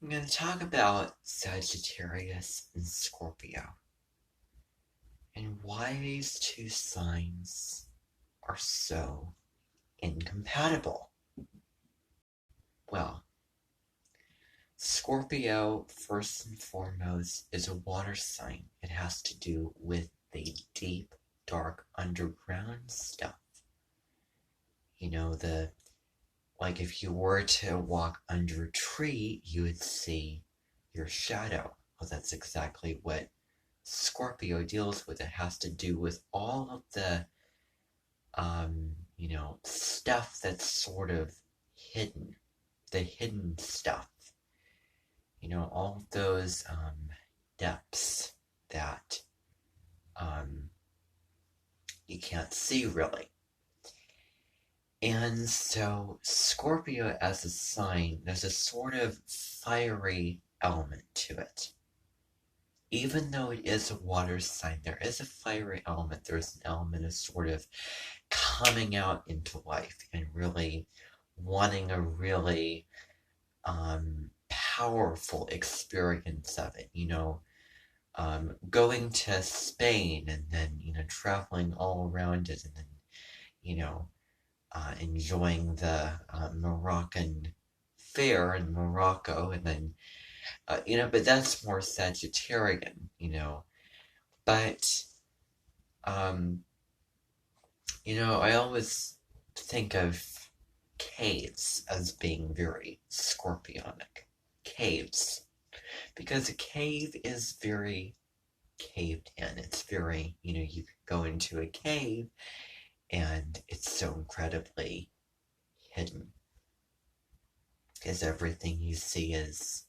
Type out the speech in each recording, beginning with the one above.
I'm going to talk about Sagittarius and Scorpio and why these two signs are so incompatible. Well, Scorpio, first and foremost, is a water sign. It has to do with the deep, dark, underground stuff. Like if you were to walk under a tree, you would see your shadow. Well, that's exactly what Scorpio deals with. It has to do with all of the, stuff that's sort of hidden, the hidden stuff. All of those depths that you can't see really. And so Scorpio as a sign, there's a sort of fiery element to it. Even though it is a water sign, there is a fiery element. There's an element of sort of coming out into life and really wanting a really powerful experience of it. Going to Spain and then, traveling all around it and then, enjoying the Moroccan fair in Morocco and then, but that's more Sagittarian, But, I always think of caves as being very scorpionic. Caves. Because a cave is very caved in. It's very, you could go into a cave and it's so incredibly hidden. Because everything you see is,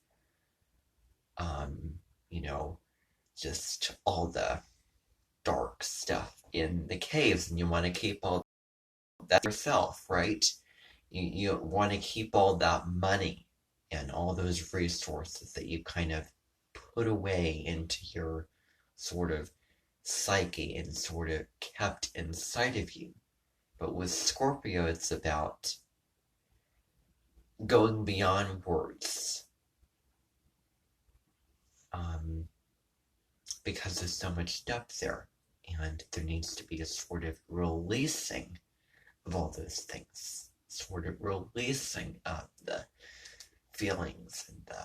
just all the dark stuff in the caves, and you want to keep all that yourself, right? You want to keep all that money and all those resources that you kind of put away into your sort of psyche and sort of kept inside of you. But with Scorpio, it's about going beyond words. Because there's so much depth there, and there needs to be a sort of releasing of all those things, sort of releasing of the feelings and the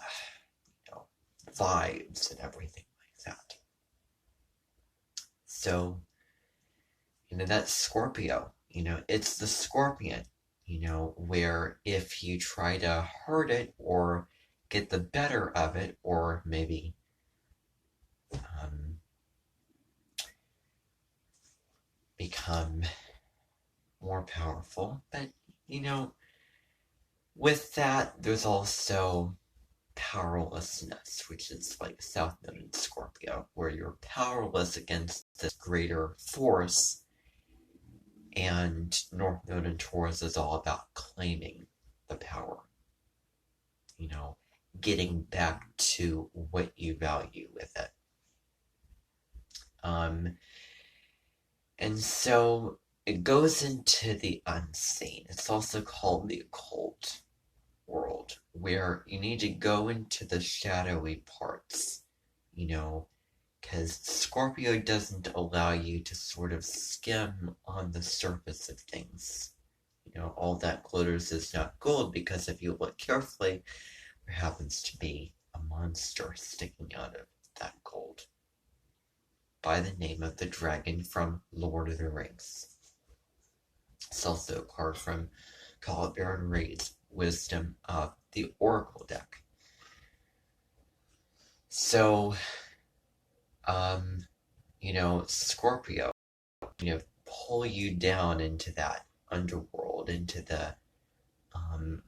vibes and everything like that. So, that's Scorpio. It's the scorpion, where if you try to hurt it or get the better of it, or maybe become more powerful. But, with that, there's also powerlessness, which is like South Node in Scorpio, where you're powerless against this greater force. And North Node in Taurus is all about claiming the power. Getting back to what you value with it. And so it goes into the unseen. It's also called the occult world, where you need to go into the shadowy parts, because Scorpio doesn't allow you to sort of skim on the surface of things. All that glitters is not gold, because if you look carefully, there happens to be a monster sticking out of that gold by the name of the dragon from Lord of the Rings. It's also a card from Baron Reed's Wisdom of the Oracle deck. So, Scorpio, pull you down into that underworld, into the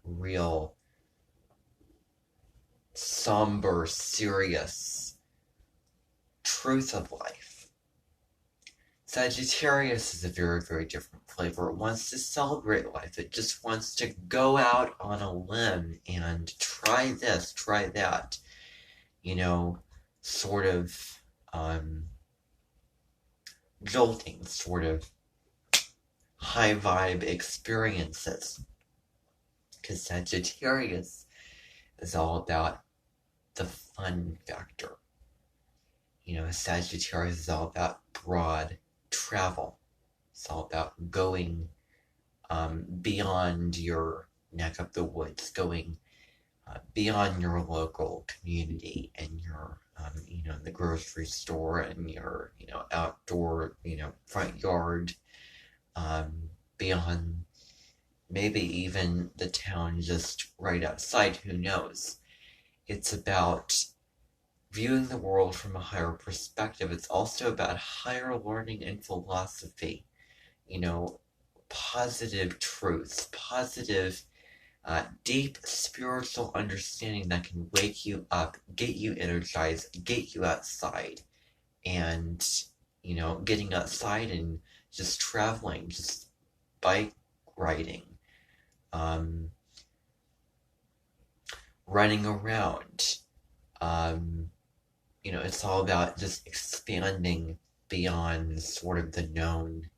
real somber, serious truth of life. Sagittarius is a very, very different flavor. It wants to celebrate life. It just wants to go out on a limb and try this, try that. Sort of jolting, sort of high vibe experiences. Because Sagittarius is all about the fun factor. Sagittarius is all about broad travel. It's all about going beyond your neck of the woods, going beyond your local community and your, the grocery store and your, outdoor, front yard, beyond maybe even the town just right outside, who knows. It's about viewing the world from a higher perspective. It's also about higher learning and philosophy, positive truths, positive, deep spiritual understanding that can wake you up, get you energized, get you outside. And, getting outside and just traveling, just bike riding, running around. It's all about just expanding beyond sort of the known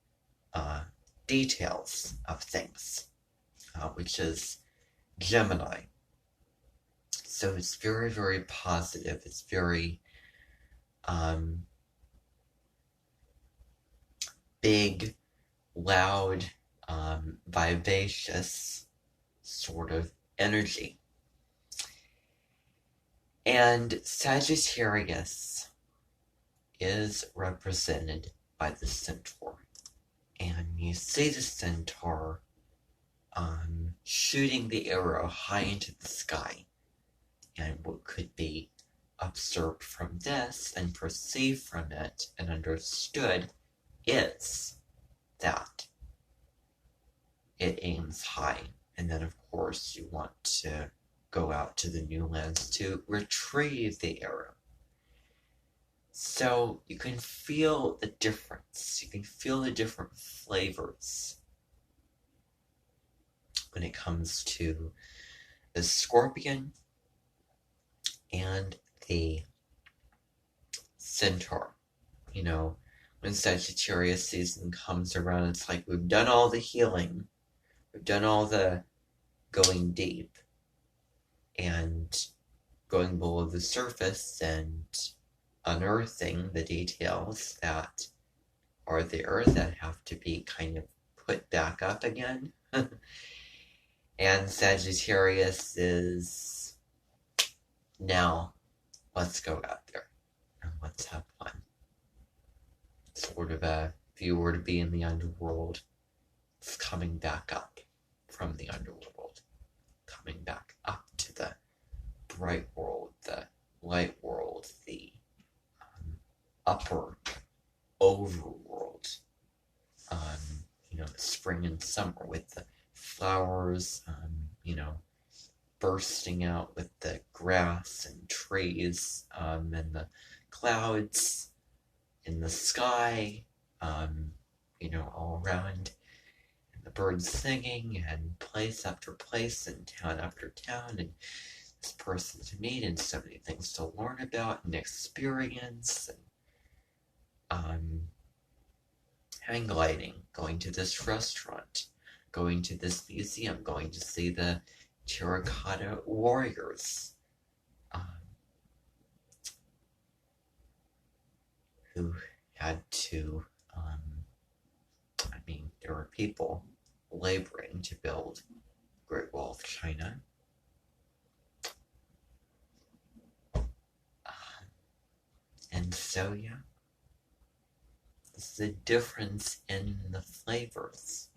details of things, which is Gemini. So it's very, very positive. It's very big, loud, vivacious sort of energy. And Sagittarius is represented by the centaur. And you see the centaur shooting the arrow high into the sky. And what could be observed from this and perceived from it and understood is that it aims high. And then, of course, you want to go out to the new lands to retrieve the arrow. So you can feel the difference. You can feel the different flavors when it comes to the scorpion and the centaur. When Sagittarius season comes around, it's like we've done all the healing. We've done all the going deep and going below the surface and unearthing the details that are there that have to be kind of put back up again. And Sagittarius is, now let's go out there and let's have fun. Sort of if you were to be in the underworld, it's coming back up from the underworld, coming back up to the bright world, the light world, the upper overworld. Spring and summer with the flowers, bursting out with the grass and trees, and the clouds in the sky, all around, and the birds singing, and place after place, and town after town, and this person to meet, and so many things to learn about and experience, and hang gliding, going to this restaurant, going to this museum, going to see the terracotta warriors, who had to, there were people laboring to build Great Wall of China. And so, yeah, this is a difference in the flavors.